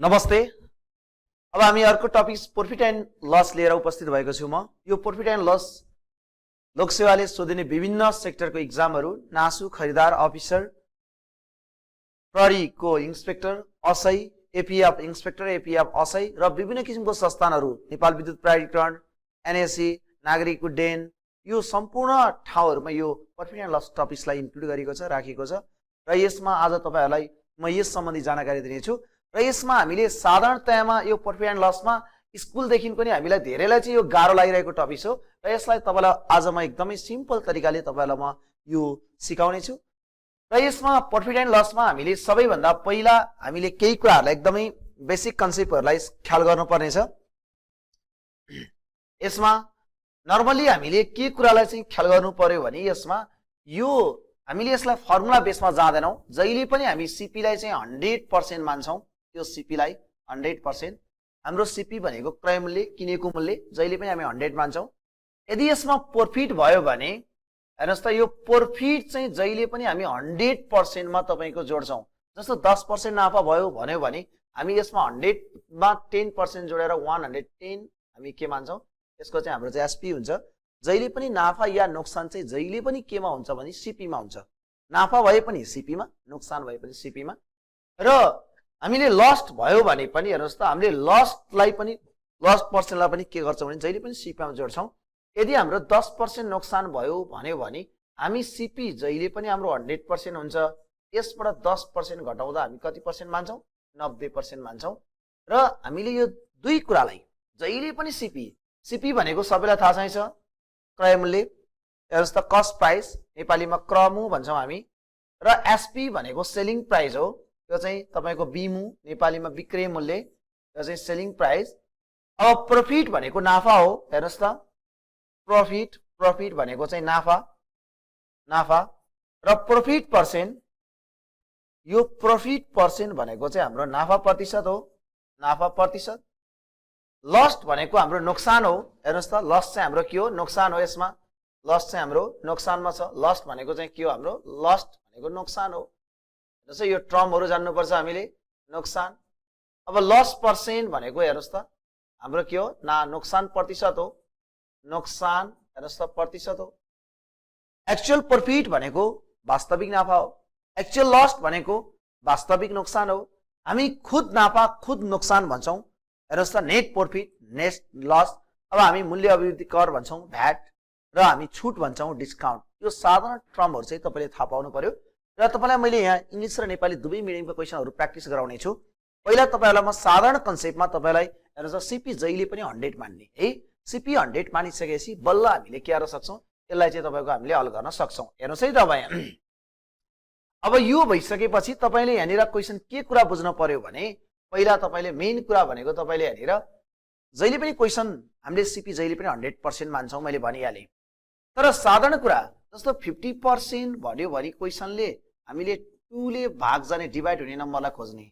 नमस्ते। अब हामी अर्को टपिक प्रॉफिट एन्ड लस लिएर उपस्थित भएको छु। म यो प्रॉफिट एन्ड लस लोकसेवाले सोधिने विभिन्न सेक्टरको एक्जामहरू नासु खरिदार अफिसर प्रहरीको इन्स्पेक्टर असै एपीएफ इन्स्पेक्टर एपीएफ असै र विभिन्न किसिमको संस्थानहरू नेपाल विद्युत प्राधिकरण एनएससी नागरिक उड्डयन यो सम्पूर्ण ठाउँहरूमा यो प्रॉफिट एन्ड लस टपिक्सलाई इन्क्लुड गरेको छ राखेको छ र यसमा आज तपाईहरुलाई म यस सम्बन्धी जानकारी दिनेछु। र यसमा हामीले साधारणतयामा यो प्रॉफिट एन्ड लसमा स्कुलदेखि पनि हामीलाई धेरैलाई चाहिँ यो गाह्रो लागिरहेको टपिक हो र यसलाई तपाईलाई आज म एकदमै सिम्पल तरिकाले तपाईलाई म यो सिकाउने छु। र यसमा प्रॉफिट एन्ड लसमा हामीले सबैभन्दा पहिला हामीले केही कुराहरुलाई एकदमै बेसिक कन्सेप्टहरुलाई ख्याल गर्नुपर्ने छ। यसमा नर्मली हामीले के कुरालाई चाहिँ ख्याल गर्नु पर्यो भने यसमा यो हामीले यसलाई फर्मुला बेसमा जाँदैनौं। जहिले पनि हामी सीपी लाई चाहिँ 100% मान्छौं। त्यो सीपी लाई 100% हाम्रो सीपी भनेको क्रय मूल्य किनेको मूल्य जहिले पनि हामी 100 मान्छौं। यदि यसमा प्रॉफिट भयो भने हेर्नुस् त यो प्रॉफिट चाहिँ जहिले पनि हामी 100% मा तपाईको जोड्छौं। जस्तो 10% नाफा भयो भन्यो भने हामी यसमा 100 मा 10% जोडेर 110 हामी के मान्छौं यसको चाहिँ हाम्रो चाहिँ एसपी हुन्छ। जहिले पनि नाफा या नोक्सान चाहिँ जहिले पनि केमा हुन्छ भने सीपी मा हुन्छ। नाफा भए पनि सीपी मा नोक्सान भए पनि सीपी मा। र हामीले लस्ट भयो भने पनि हेर्नुस् त हामीले लस्टलाई पनि लस्ट पर्सेन्टलाई पनि के गर्छौं भने जहिले पनि सीपी मा जोड्छौं। यदि हाम्रो 10% नोक्सान भयो भन्यो भने हामी सीपी जहिले पनि हाम्रो 100% हुन्छ। यसबाट 10% घटाउँदा हामी कति पर्सेन्ट मान्छौं 90% मान्छौं। र हामीले यो दुई कुरालाई जहिले पनि सीपी भनेको सबैलाई थाहा छ क्रय मूल्य हेर्नुस् त कस्ट प्राइस नेपालीमा क्रमु भन्छौं हामी र एसपी भनेको सेलिङ प्राइस हो। यो चाहिँ तपाईको बिमु नेपालीमा विक्रय मूल्य यो चाहिँ सेलिङ प्राइस। अब प्रॉफिट भनेको नाफा हो। हेर्नुस् त प्रॉफिट भनेको चाहिँ नाफा र प्रॉफिट पर्सेन्ट यो प्रॉफिट पर्सेन्ट भनेको चाहिँ हाम्रो नाफा प्रतिशत हो। नाफा प्रतिशत। लस्ट भनेको हाम्रो नोक्सान हो। हेर्नुस् त लस चाहिँ हाम्रो के हो नोक्सान हो। यसमा लस चाहिँ हाम्रो नोक्सानमा छ। लस्ट भनेको चाहिँ के हो हाम्रो लस्ट भनेको नोक्सान हो। जस्तै यो टर्महरु जान्नु पर्छ हामीले नोक्सान। अब लस पर्सेन्ट भनेको हेर्नुस् त हाम्रो के हो नोक्सान प्रतिशत हो। नोक्सान हेर्नुस् त प्रतिशत हो। एक्चुअल प्रॉफिट भनेको वास्तविक नाफा हो। एक्चुअल लस्ट भनेको वास्तविक नोक्सान हो। हामी खुद नाफा खुद नोक्सान भन्छौं। हेर्नुस् त नेट प्रॉफिट नेट लस। अब हामी मूल्य अभिवृद्धि कर भन्छौं भ्याट र हामी छुट भन्छौं डिस्काउन्ट। यो साधारण टर्महरु चाहिँ तपाईले थाहा पाउनु पर्यो। र तपाईलाई मैले यहाँ इंग्लिश र नेपाली दुवै मिडियमको क्वेशनहरु प्र्याक्टिस गराउने छु। पहिला तपाईहरुलाई म साधारण कन्सेप्टमा तपाईलाई हेर्नुस् त सीपी जहिले पनि 100 मान्ने है। सीपी 100 मानिसकेपछि बल्ल हामीले के गर्न सक्छौं यसलाई चाहिँ तपाईको हामीले हल गर्न सक्छौं। हेर्नुस् है तपाई अब यो भइसकेपछि तपाईले यहाँनिर क्वेशन के कुरा बुझ्न पर्यो भने पहिला तपाईले मेन कुरा भनेको तपाईले यहाँनिर जहिले पनि क्वेशन हामीले सीपी जहिले पनि 100% मान्छौं मैले भनिहाले। तर साधारण कुरा जस्तो 50% भन्यो भने क्वेशनले हामीले 2 ले भाग जाने डिभाइड हुने नम्बरलाई खोज्ने।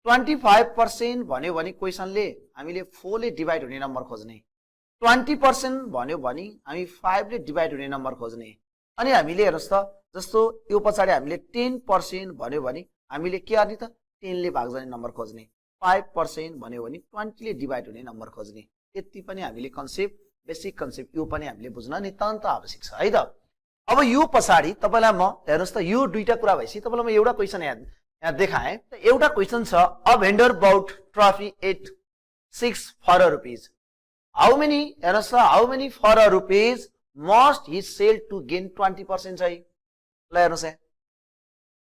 25% भन्यो भने क्वेशनले हामीले 4 ले डिभाइड हुने नम्बर खोज्ने। 20% भन्यो भने हामी 5 ले डिभाइड हुने नम्बर खोज्ने। अनि हामीले हेर्नुस् त जस्तो यो पछाडी हामीले 10% भन्यो भने हामीले के गर्ने त 10 ले भाग जाने नम्बर खोज्ने। 5% भन्यो भने 20 ले डिभाइड हुने नम्बर खोज्ने। यति पनि हामीले कन्सेप्ट बेसिक कन्सेप्ट यो पनि हामीले बुझ्न नितान्त आवश्यक छ है त। अब यो पछाडी तपाईलाई म हेर्नुस् त यो दुईटा कुरा भएपछि तपाईलाई म एउटा क्वेशन यहाँ देखाए। एउटा क्वेशन छ a vendor bought toffee at 6 for a rupees। How many हेर्नुस् त how many for a rupees must he sell to gain 20% चाहिँ ल हेर्नुस् है।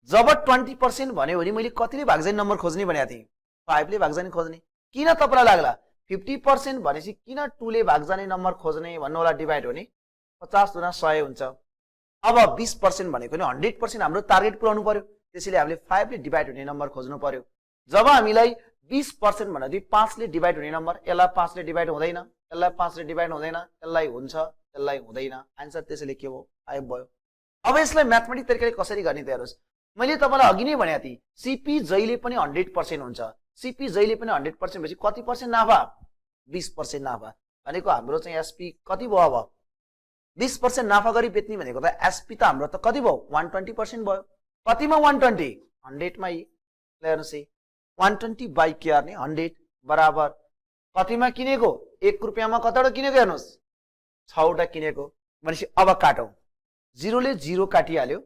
जब 20% भन्यो भने मैले कतिले भाग जाने नम्बर खोज्ने भनेको थिएँ 5 ले भाग जाने खोज्ने। किन तपाईलाई लाग्ला 50% भनेपछि किन 2 ले भाग जाने नम्बर खोज्ने भन्नु होला डिभाइड हुने 50 गुना 100 हुन्छ। अब 20% भनेको नि 100% हाम्रो टार्गेट पुर्याउनु पर्यो। त्यसैले हामीले 5 ले डिभाइड हुने नम्बर खोज्नु पर्यो। जब हामीलाई 20% भन्दा 5 ले डिभाइड हुने नम्बर यसलाई 5 ले डिभाइड हुँदैन यसलाई 5 ले डिभाइड हुँदैन यसलाई हुन्छ यसलाई हुँदैन आन्सर त्यसैले के भयो 5 भयो। अब यसलाई म्याथमेटिक तरिकाले कसरी गर्ने त हेर्नुस् मैले तपाईलाई अघि नै भनेको थिएँ सीपी जहिले पनि 100% हुन्छ। सीपी जहिले पनि 100% भएपछि कति पर्सेन्ट नाफा 20% नाफा भनेको हाम्रो चाहिँ एसपी कति भयो अब 20% नाफा गरी बेच्ने भनेको त एसपी त हाम्रो त कति भयो 120% भयो। कतिमा 120 100 मा ल हेर्नुस् है 120 बाई के गर्ने 100 बराबर कतिमा किनेको 1 रुपियाँमा कतिवटा किनेको हेर्नुहोस् 6 वटा किनेको भनेपछि अब काटौँ 0 ले 0 काटिहाल्यो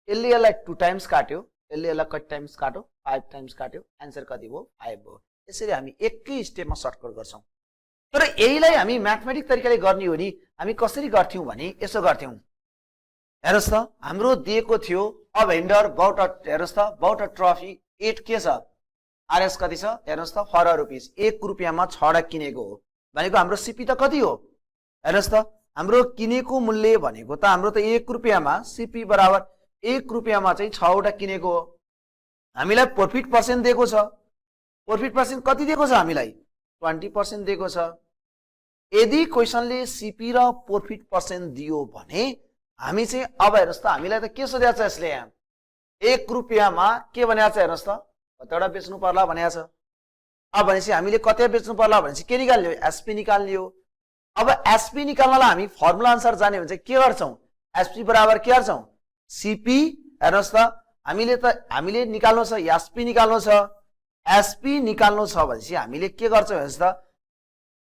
यसले यसलाई 2 टाइम्स काट्यो यसले यसलाई कति टाइम्स काट्यो 5 टाइम्स काट्यो आन्सर कति भयो 5 भयो यसरी हामी एकै स्टेपमा सर्टकट गर्छौं तर यहीलाई हामी म्याथमेटिक तरिकाले गर्ने हो नि हामी कसरी गर्थ्यौं भने यसो गर्थ्यौं हेर्नुस् त हाम्रो दिएको थियो अ भेन्डर बाउट हेर्नुस् त बाउट ट्रफी 8 के छ आरएस कति छ हेर्नुस् त फर रुपीस 1 रुपियाँमा 6 वटा किनेको हो भनेको हाम्रो सीपी त कति हो हेर्नुस् त हाम्रो किनेको मूल्य भनेको त हाम्रो त 1 रुपियाँमा सीपी बराबर 1 रुपियाँमा चाहिँ 6 वटा किनेको हो हामीलाई प्रॉफिट पर्सेन्ट दिएको छ प्रॉफिट पर्सेन्ट कति दिएको छ हामीलाई 20% दिएको छ यदि क्वेशनले सीपी र प्रॉफिट पर्सेन्ट दियो भने हामी चाहिँ अब हेर्नुस् त हामीलाई त के सोधेको छ यसले यहाँ 1 रुपियाँमा के भनेको छ हेर्नुस् त कतिवटा बेच्नु पर्ला भनेको छ अब भनेपछि हामीले कति बेच्नु पर्ला भनेपछि के निकाल्ने हो एसपी निकाल्ने हो अब एसपी निकाल्नलाई हामी फर्मुला अनुसार जाने भने चाहिँ के गर्छौं एसपी बराबर के गर्छौं सीपी हेर्नुस् त हामीले निकाल्नु छ एसपी निकाल्नु छ एसपी निकाल्नु छ भनेपछि हामीले के गर्छौं हेर्नुस् त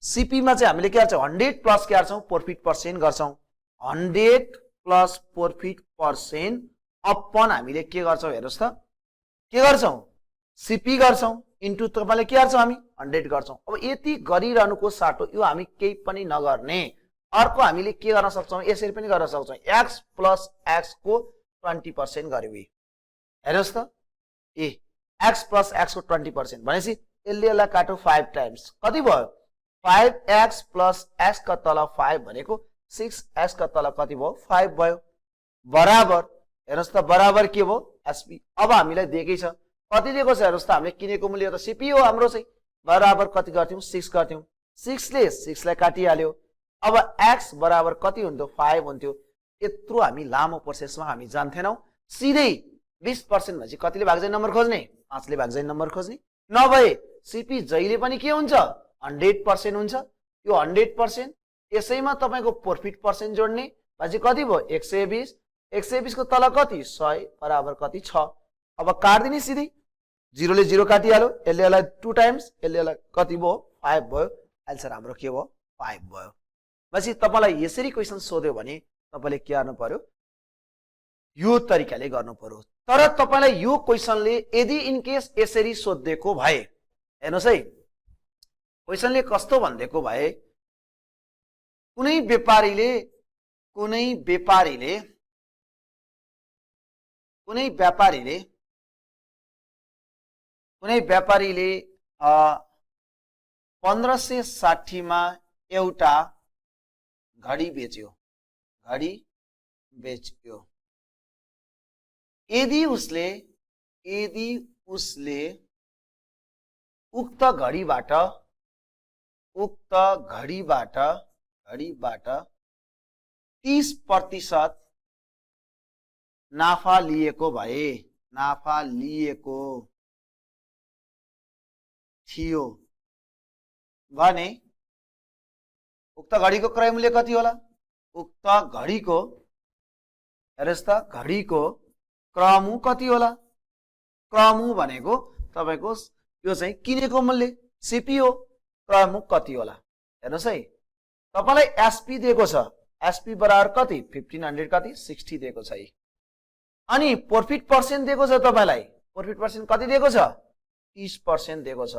सीपी मा चाहिँ हामीले के गर्छौं 100 प्लस के गर्छौं प्रॉफिट पर्सेन्ट गर्छौं 100 प्लस प्रॉफिट पर्सेन्ट अपन हामीले के गर्छौं हेर्नुस् त के गर्छौं सीपी गर्छौं इन्टु तपाईले के गर्छौं हामी 100 गर्छौं अब यति गरिरहनुको साटो यो हामी केही पनि नगर्ने अर्को हामीले के गर्न सक्छौं यसरी पनि गर्न सक्छौं x प्लस x को 20% गर्यो हेर्नुस् त ए x प्लस x को 20% भनेपछि यसले यसलाई काट्यो 5 टाइम्स कति भयो 5x प्लस x का तल 5 भनेको 6x का तल कति भयो 5 भयो बराबर हेर्नुस् त बराबर के भयो एसपी अब हामीलाई दिएकै छ कति दिएको छ हेर्नुस् त हामीले किनेको मूल्य त सीपी हो हाम्रो चाहिँ बराबर कति गर्थ्यौं 6 गर्थ्यौं 6 ले 6 लाई काटिहाल्यो अब x बराबर कति हुन्थ्यो 5 हुन्थ्यो यत्रो हामी लामो प्रोसेसमा हामी जान्थेनौ सिधै 20% भनेपछि कतिले भाग जाने नम्बर खोज्ने 5 ले भाग जाने नम्बर खोज्ने नभए सीपी जहिले पनि के हुन्छ 100% हुन्छ यो 100% यसैमा तपाईको प्रॉफिट पर्सेन्ट जोड्ने भनेपछि कति भयो 120 120 को तल कति 100 बराबर कति 6 अब काट्दिने सिधै 0 ले 0 काटिहाल्यो यसले यसलाई 2 टाइम्स यसले यसलाई कति भयो 5 भयो आन्सर हाम्रो के भयो 5 भयो भनेपछि तपाईलाई यसरी क्वेशन सोध्यो भने तपाईले के गर्नु पर्यो यो तरिकाले गर्नु पर्यो तर तपाईलाई यो क्वेशनले यदि इन केस यसरी सोधेको भए हेर्नुस् है क्वेशनले कस्तो भन्देको भए कुनै व्यापारीले 1560 मा एउटा घडी बेच्यो यदि उसले उक्त घडीबाट 30% नाफा लिएको थियो भने उक्त घडीको क्रय मूल्य कति होला उक्त घडीको हेर्नुस् त घडीको क्रमु कति होला क्रमु भनेको तपाईको यो चाहिँ किनेको मूल्य सीपी हो क्रमु कति होला हेर्नुस् है तपाईलाई एसपी दिएको छ एसपी बराबर कति 1500 कति 60 दिएको छ अनि प्रॉफिट पर्सेन्ट दिएको छ तपाईलाई प्रॉफिट पर्सेन्ट कति दिएको छ 30% दिएको छ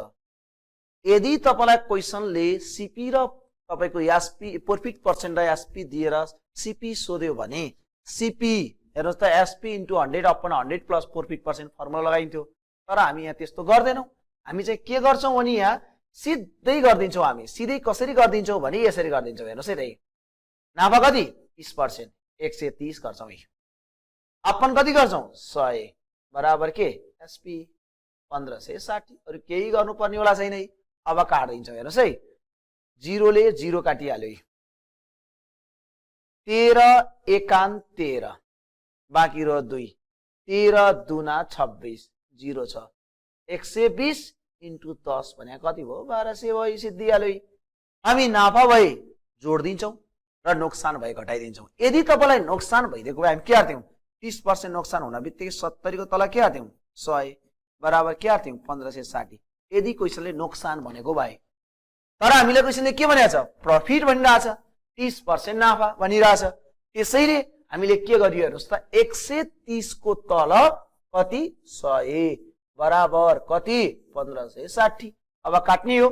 यदि तपाईलाई क्वेशनले सीपी र तपाईको एसपी प्रॉफिट पर्सेन्ट र एसपी दिएर सीपी सोध्यो भने सीपी हेर्नुस् त SP into 100 upon 100 plus profit percent formula लगाइन्थ्यो तर हामी यहाँ त्यस्तो गर्दैनौं हामी चाहिँ के गर्छौं भने यहाँ सिधै गर्दिन्छौं हामी सिधै कसरी गर्दिन्छौं भने यसरी गर्दिन्छौं हेर्नुस् है नाफा कति 30% 130 गर्छौं अपन कति गर्छौं 100 बराबर के एसपी 1560 अरु केही गर्नुपर्ने होला छैन अब काट्दिन्छौं हेर्नुस् है 0 ले 0 काटिहाल्यो 13 एकान 13 बाँकी रह्यो 2 13 दुना 26 0 छ 120 इन्टु 10 भने कति भयो 1200 भयो सिद्धिहाल्यो हामी नाफा भए जोड्दिन्छौं र नोक्सान भए घटाइदिन्छौं यदि तपाईलाई नोक्सान भइदिएको भए हामी के गर्छौं 30% नोक्सान हुन बित्तिकै 70 को तल के गर्छौं 100 बराबर के गर्थ्यौँ 1560 यदि क्वेसनले नोक्सान भनेको भए। तर हामीले क्वेसनले के भनेको छ प्रफिट भनिरहेछ 30% नाफा भनिरहेछ। त्यसैले हामीले के गरियो हेर्नुस् त 130 को तल कति 100 बराबर कति 1560। अब काट्ने हो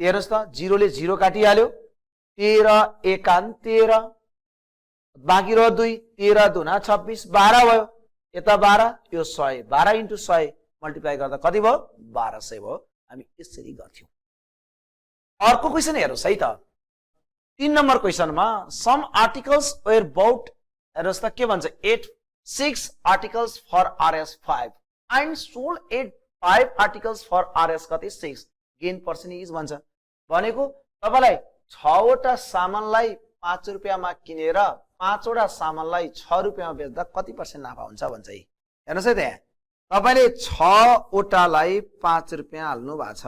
हेर्नुस् त 0 ले 0 काटिहाल्यो 13 एकान 13 बाँकी रह्यो 2 13 दुना 26 12 भयो यता 12 यो 100 12 इन्टु 100 मल्टिप्लाई गर्दा कति भयो 1200 भयो। हामी यसरी गर्थ्यौं। अर्को क्वेसन हेर्नुस् है त 3 नम्बर क्वेसनमा सम आर्टिकल्स वेयर बाउट हेर्नुस् त के भन्छ 6 articles for RS5 and sold 5 articles for RS कति 6 गेन पर्सेन्टेज भन्छ। भनेको तपाईलाई 6 वटा सामानलाई 5 रुपैयाँमा किनेर 5 वटा सामानलाई 6 रुपैयाँमा बेच्दा कति पर्सेन्ट नाफा हुन्छ भन्छ। हेर्नुस् है त्यहाँ तपाईले 6 वटालाई 5 रुपैयाँ हाल्नु भएको छ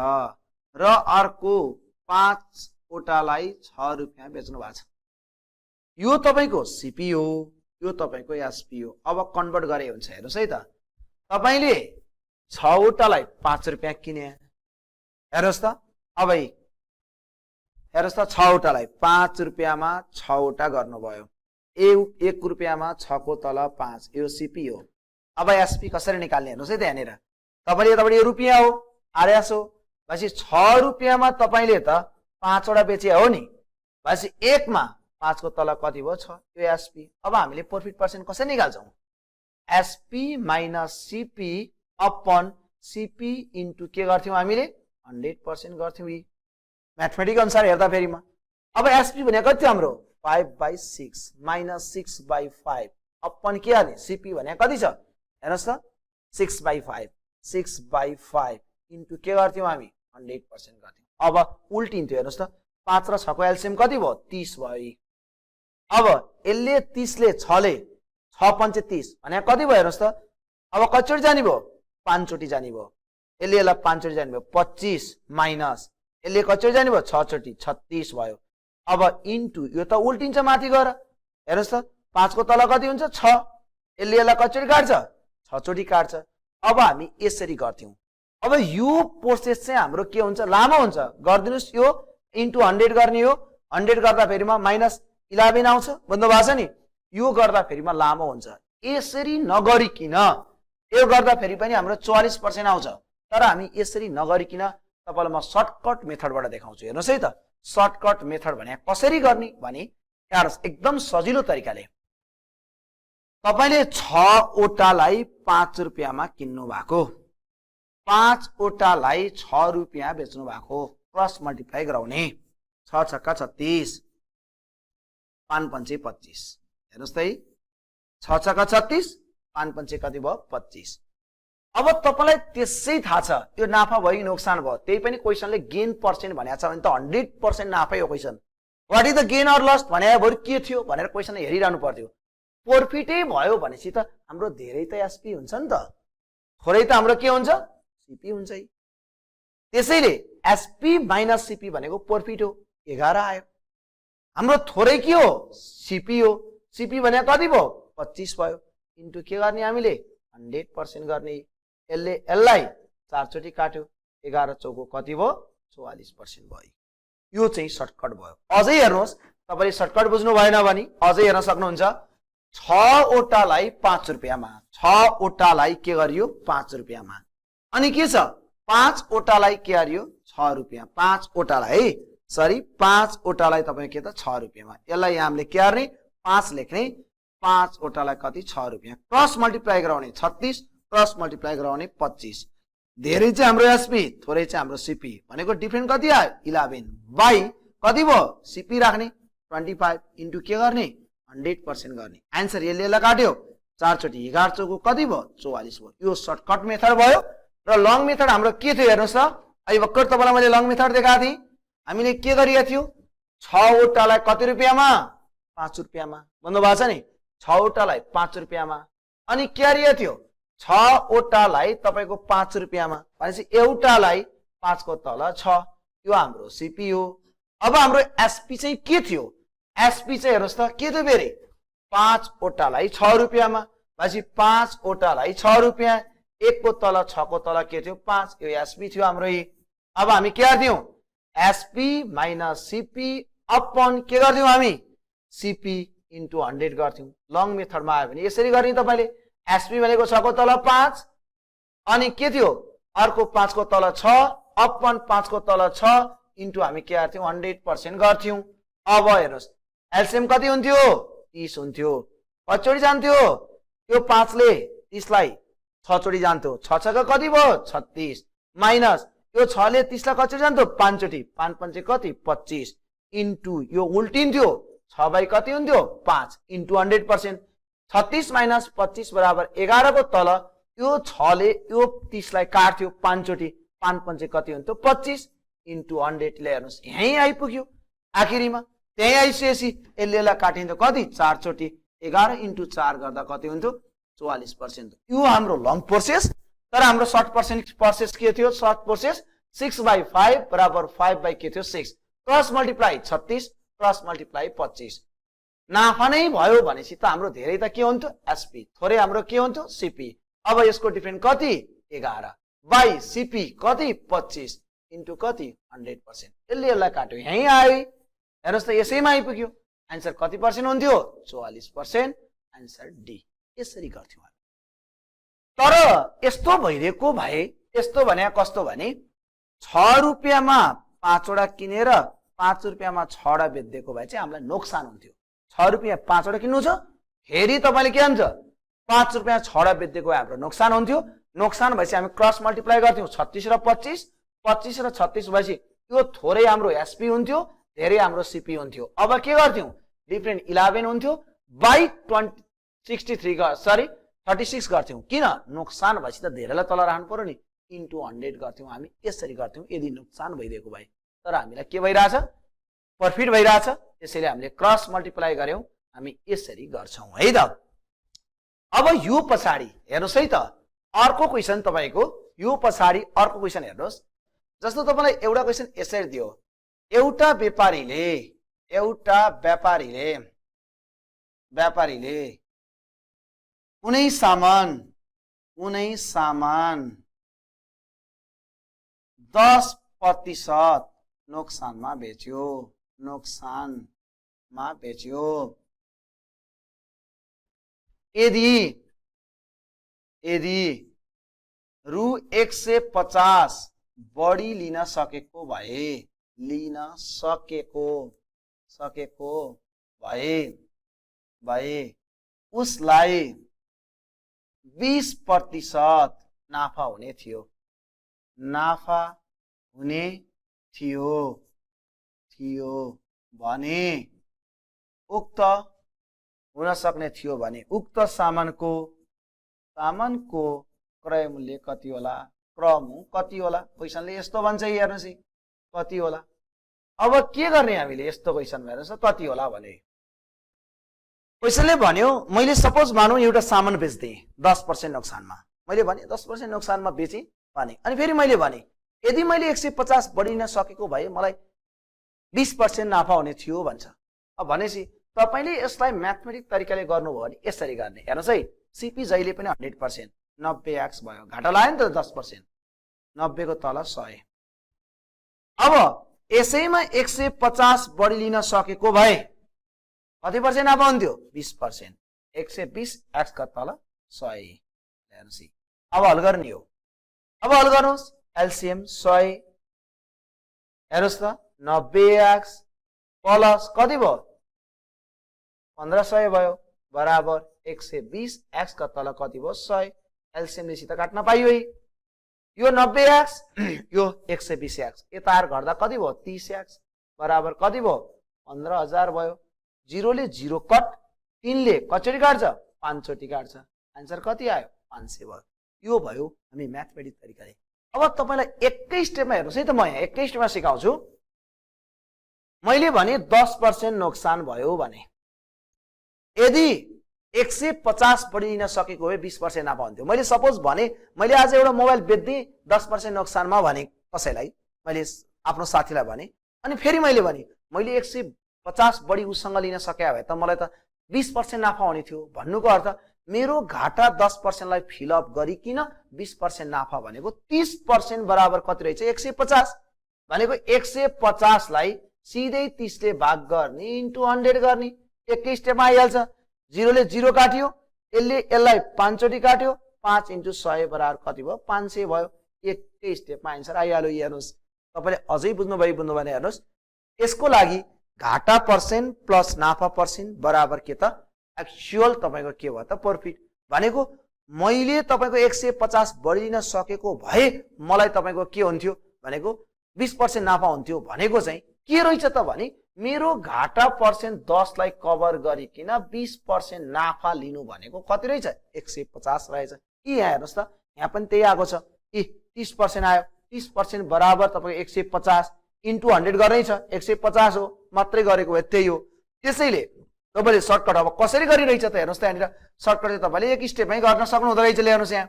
र अर्को 5 वटालाई 6 रुपैयाँ बेच्नु भएको छ। यो तपाईको सीपी हो यो तपाईको एसपी हो। अब कन्भर्ट गरे हुन्छ। हेर्नुस् है त तपाईले 6 वटालाई 5 रुपैयाँ किने। हेर्नुस् त अब हेर्नुस् त 6 वटालाई 5 रुपैयाँमा 6 वटा गर्नुभयो 1 रुपैयाँमा 6 को तल 5 यो सीपी हो। अब एसपी कसरी निकाल्ने हेर्नुस् है त्यहाँनिर तपाईले यताबाट यो रुपैयाँ हो आरएस हो भनेपछि 6 रुपैयाँमा तपाईले त 5 वटा बेचे हो नि भनेपछि 1 मा 5 को तल कति भयो 6 यो एसपी। अब हामीले प्रॉफिट पर्सेन्ट कसरी निकाल्छौं SP minus CP upon CP into के गर्थ्यौं हामीले 100% गर्थ्यौं। यी म्याथमेटिक अनुसार हेर्दा फेरिमा अब एसपी भनेको कति हाम्रो 5/6 माइनस 6/5 अपन के आले सीपी भनेको कति छ हेर्नुस् त 6/5 6/5 इन्टु के गर्थ्यौं हामी 100% गर्थ्यौं। अब उल्टिन्थ्यो। हेर्नुस् त 5 र 6 को एलसीएम कति भयो 30 भयो। अब यसले 30 ले 6 ले 6 पंचे 30 भनेको कति भयो हेर्नुस् त अब कतिचोटि जाने भयो 5 चोटि जाने भयो। यसले यसलाई 5 चोटि जाने भयो 25 माइनस यसले कतिचोटि जाने भयो 6 चोटि 36 भयो। अब इन्टु यो त उल्टिन्छ माथि गएर। हेर्नुस् त 5 को तल कति हुन्छ 6 यसले यसलाई कतिचोटि काट्छ 6 चोटि काट्छ। अब हामी यसरी गर्थ्यौं। अब यो प्रोसेस चाहिँ हाम्रो के हुन्छ लामो हुन्छ। गर्दिनुस् यो इन्टु 100 गर्ने हो 100 गर्दा फेरिमा माइनस 11 आउँछ बुझ्नु भएको छ नि। यो गर्दा फेरिमा लामो हुन्छ। यसरी नगरिकिन यो गर्दा फेरि पनि हाम्रो 44% आउँछ। तर हामी यसरी नगरिकिन तपाईलाई म सर्टकट मेथडबाट देखाउँछु। हेर्नुस् है त सर्टकट मेथड भने कसरी गर्ने भने हेर्नुस् एकदम सजिलो तरिकाले तपाईले 6 वटालाई 5 रुपैयाँमा किन्नु भएको 5 वटालाई 6 रुपैयाँ बेच्नु भएको क्रस मल्टिप्लाई गराउने 6 छक्का 36 5 पंचे 25 हेर्नुस् त 6 छक्का 36 5 पंचे कति भयो 25। अब तपाईलाई त्यसै थाहा छ यो नाफा भयो कि नोक्सान भयो त्यही पनि क्वेसनले गेन पर्सेन्ट भनेको छ भने त 100% नाफा यो question what is the gain or loss भने बरु के थियो भनेर क्वेसन हेरिरहनु पर्थ्यो। प्रॉफिटै भयो भनेपछि त हाम्रो धेरै त एसपी हुन्छ नि त थोरै त हाम्रो के हुन्छ सीपी हुन्छ। त्यसैले एसपी माइनस सीपी भनेको प्रॉफिट हो 11 आयो। हाम्रो थोरै के हो सीपी हो। सीपी भनेको कति भयो 25 भयो इन्टु के गर्ने हामीले 100% गर्ने। यसलाई 4 चोटि काट्यो 11 चौको कति भयो 44% भयो। यो चाहिँ सर्टकट भयो। अझै हेर्नुस् तपाईले सर्टकट बुझ्नु भएन भने अझै हेर्न सक्नुहुन्छ 6 वटालाई 5 रुपैयाँमा 6 वटालाई के गरियो 5 रुपैयाँमा अनि के छ 5 वटालाई के गरियो 6 रुपैयाँ 5 वटालाई है सरी 5 वटालाई तपाईँ के त 6 रुपैयाँमा। यसलाई हामीले के गर्ने 5 लेख्ने 5 वटालाई कति 6 रुपैयाँ क्रस मल्टिप्लाई गराउने 36 क्रस मल्टिप्लाई गराउने 25। धेरै चाहिँ हाम्रो एसपी थोरै चाहिँ हाम्रो सीपी भनेको डिफरेन्ट कति आयो 11 बाइ कति भयो सीपी राख्ने 25 इन्टु के गर्ने 100% गर्ने। आन्सर यसले काट्यो 4 चोटि 11 चौको कति भयो 44 भयो। यो सर्टकट मेथड भयो। र लङ मेथड हाम्रो के थियो हेर्नुस् त अहिले भर्खर तपाईलाई मैले लङ मेथड देखाएको थिएँ। हामीले के गरिएको थियो 6 वटालाई कति रुपैयाँमा 5 रुपैयाँमा भन्नु भएको छ नि 6 वटालाई 5 रुपैयाँमा अनि के गरिएको थियो 6 वटालाई तपाईको 5 रुपैयाँमा भनेपछि एउटालाई 5 को तल 6 यो हाम्रो सीपी हो। अब हाम्रो एसपी चाहिँ के थियो एसपी चाहिँ हेर्नुस् त के थियो फेरि 5 वटालाई 6 रुपैयाँमा भनेपछि 5 वटालाई 6 रुपैयाँ 1 को तल 6 को तल के थियो 5, यो एसपी थियो हाम्रो यी। अब हामी के गर्थ्यौं, एसपी माइनस सीपी अपन के गर्थ्यौं हामी, सीपी इन्टु 100 गर्थ्यौं। लङ मेथडमा आयो भने यसरी गर्ने तपाईले, एसपी भनेको 6 को तल 5 अनि के थियो अर्को 5 को तल 6 अपन 5 को तल 6 इन्टु हामी के गर्थ्यौं 100% गर्थ्यौं। अब हेर्नुस् एलसीएम कति हुन्थ्यो, 30 हुन्थ्यो। कतिचोटी जान्थ्यो, यो 5 ले 30 लाई 6 चोटी जान्थ्यो, 6 6 का कति भयो 36 माइनस यो 6 ले 30 लाई कतिचोटी जान्थ्यो 5 चोटी, 5 5 कति 25 इन्टु यो उल्टिन्थ्यो 6 बाई कति हुन्थ्यो 5 इन्टु 100%। 36 माइनस 25 बराबर 11 को तल यो 6 ले यो 30 लाई काट्थ्यो 5 चोटी, 5 5 कति हुन्थ्यो 25 इन्टु 100 ले हेर्नुस् यही आइपुग्यो आखिरीमा। त्यही आइसकेपछि यसले काटिन्थ्यो कति 4 चोटी, 11 इन्टु 4 गर्दा कति हुन्थ्यो 44%। यो हाम्रो लङ प्रोसेस। तर हाम्रो सर्ट प्रोसेस के थियो, सर्ट प्रोसेस 6/5 बराबर 5 बाई के थियो 6 क्रस मल्टिप्लाई 36 क्रस मल्टिप्लाई 25। नाफा नै भयो भनेपछि त हाम्रो धेरै त के हुन्थ्यो एसपी, थोरै हाम्रो के हुन्थ्यो सीपी। अब यसको डिफरेन्स कति 11 बाई सीपी कति 25 इन्टु कति 100%। यसलाई काट्यो यही आयो, हेर्नुस् त यसैमा आइपुग्यो। आन्सर कति पर्सेन्ट हुन्थ्यो 44%। Answer D. यसरी गर्थ्यौं। तर यस्तो भइरहेको भए, यस्तो भने कस्तो भने 6 रुपैयाँमा 5 वटा किनेर 5 रुपैयाँमा 6 वटा बेच्दिएको भए चाहिँ हामीलाई नोक्सान हुन्थ्यो। 6 रुपैयाँ 5 वटा किन्नु छ, फेरि तपाईले के भन्छ 5 रुपैयाँ 6 वटा बेच्दिएको भए हाम्रो नोक्सान हुन्थ्यो। नोक्सान भएपछि हामी क्रस मल्टिप्लाई गर्थ्यौं 36 र 25, 25 र 36 भएपछि यो थोरै हाम्रो एसपी हुन्थ्यो, धेरै हाम्रो सीपी हुन्थ्यो। अब के गर्थ्यौं डिफरेन्ट 11 हुन्थ्यो बाई 36 गर्थ्यौं। किन नोक्सान भएपछि त धेरैलाई तल राख्नु पर्यो नि, इन्टु 100 गर्थ्यौं। हामी यसरी गर्थ्यौं यदि नोक्सान भइदिएको भए। तर हामीलाई के भइराछ प्रॉफिट भइराछ, त्यसैले हामीले क्रस मल्टिप्लाई गर्यौं। हामी यसरी गर्छौं है त। अब यो पछाडी हेर्नुस् है त अर्को क्वेशन तपाईको, यो पछाडी अर्को क्वेशन हेर्नुस्। जस्तो तपाईलाई एउटा क्वेशन यसरी दियो, एउटा व्यापारीले कुनै सामान 10% नोक्सानमा बेच्यो। यदि रु 150 बढी लिन सकेको भए उसलाई 20% नाफा हुने थियो भने उक्त हुन सक्ने थियो भने उक्त सामानको क्रय मूल्य कति होला, कति होला। क्वेशनले यस्तो भन्छ हेर्नुस् कति होला। अब के गर्ने हामीले यस्तो क्वेशन हेर्नुस् कति होला भने क्वेशनले भन्यो मैले सपोज मानौं एउटा सामान बेच्दै 10% नोक्सानमा, मैले भने 10% नोक्सानमा बेचे भने, अनि फेरि मैले भने यदि मैले 150 बढिन सकेको भए मलाई 20% नाफा हुने थियो भन्छ। अब भनेपछि तपाईले यसलाई म्याथमेटिक तरिकाले गर्नुभयो भने यसरी गर्ने। हेर्नुस् है सीपी जहिले पनि 100%, 90x भयो, घाटा लाग्यो नि त 10%, 90 को तल 100। अब यसैमा 150 बढी लिन सकेको भए कति पर्सेन्ट नाफा हुन्थ्यो 20%, 120x का तल 100। हेर्नुस् अब हल गर्ने हो। अब हल गर्नुस् एलसीएम 100, हेर्नुस् त 90x प्लस कति भयो 1500 भयो बराबर 120x का तल कति भयो 100। एलसीएम ले सिधा काट्न पाइयो है। यो 90x यो 120x यतार गर्दा कति भयो 30x बराबर कति भयो 15000 भयो। 0 ले 0 कट, 3 ले कचोटी काट्छ 5 चोटी काट्छ। आन्सर कति आयो 500 भयो। यो भयो हामी म्याथमेटिक तरिकाले। अब तपाईलाई एकै स्टेपमा हेर्नुस् है त, म यहाँ एकै स्टेपमा सिकाउँछु। मैले भने 10% नोक्सान भयो भने यदि 150 बढी लिन सकेको भए 20% नाफा हुन्थ्यो। मैले सपोज भने मैले आज एउटा मोबाइल बेच्दै 10% नोक्सानमा भने कसैलाई, मैले आफ्नो साथीलाई भने, अनि फेरि मैले भने मैले 150 बढी उसँग लिन सके भए त मलाई त 20% नाफा हुने थियो। भन्नुको अर्थ मेरो घाटा 10% लाई फिलअप गरिकिन 20% नाफा भनेको 30% बराबर कति रहेछ 150 भनेको 150 लाई सिधै 30 ले भाग गर्ने इन्टु 100 गर्ने एकै स्टेपमा आइहाल्छ 0 ले 0 काट्यो यसलाई 5 चोटी काट्यो 5 इन्टु 100 बराबर कति भयो 500 भयो एकै स्टेपमा आन्सर आइहाल्यो हेर्नुस् तपाईले अझै बुझ्नु भएन हेर्नुस् यसको लागि घाटा पर्सेन्ट प्लस नाफा पर्सेन्ट बराबर के त एक्चुअल तपाईको के भयो त प्रॉफिट भनेको मैले तपाईको 150 बढिन सकेको भए मलाई तपाईको के हुन्थ्यो भनेको 20% नाफा हुन्थ्यो भनेको चाहिँ के रहेछ त भने मेरो घाटा पर्सेन्ट 10 लाई कभर गरिकिन 20% नाफा लिनु भनेको कति रहेछ 150 रहेछ के यहाँ हेर्नुस् त यहाँ पनि त्यही आएको छ 30% आयो 30% बराबर तपाईको 150 इन्टु 100 गर्नै छ 150 हो मात्रै गरेको भए त्यही हो त्यसैले तपाईले सर्टकट अब कसरी गरिरहेछ त हेर्नुस् त यहाँनिर सर्टकट चाहिँ तपाईले एक स्टेपमै गर्न सक्नु हुँदै रहेछ ल्याउनुस् यहाँ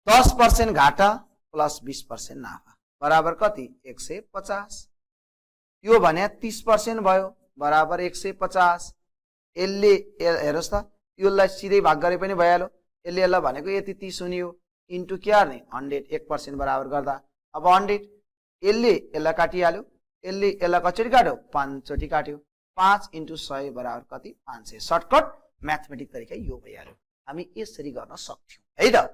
10% घाटा प्लस 20% नाफा बराबर कति 150 यो भने 30% भयो बराबर 150 यसले हेर्नुस् त योलाई सिधै भाग गरे पनि भइहाल्यो यसले यसलाई भनेको यति 30 हुने हो इन्टु के गर्ने 100 1% बराबर गर्दा अब 100 यसले यसलाई काटिहाल्यो यसले यसलाई कचोटी काट्यो 5 चोटी काट्यो 5 इन्टु 100 बराबर कति 500 सर्टकट म्याथमेटिक तरिका यो भइहाल्यो हामी यसरी गर्न सक्थ्यौं है त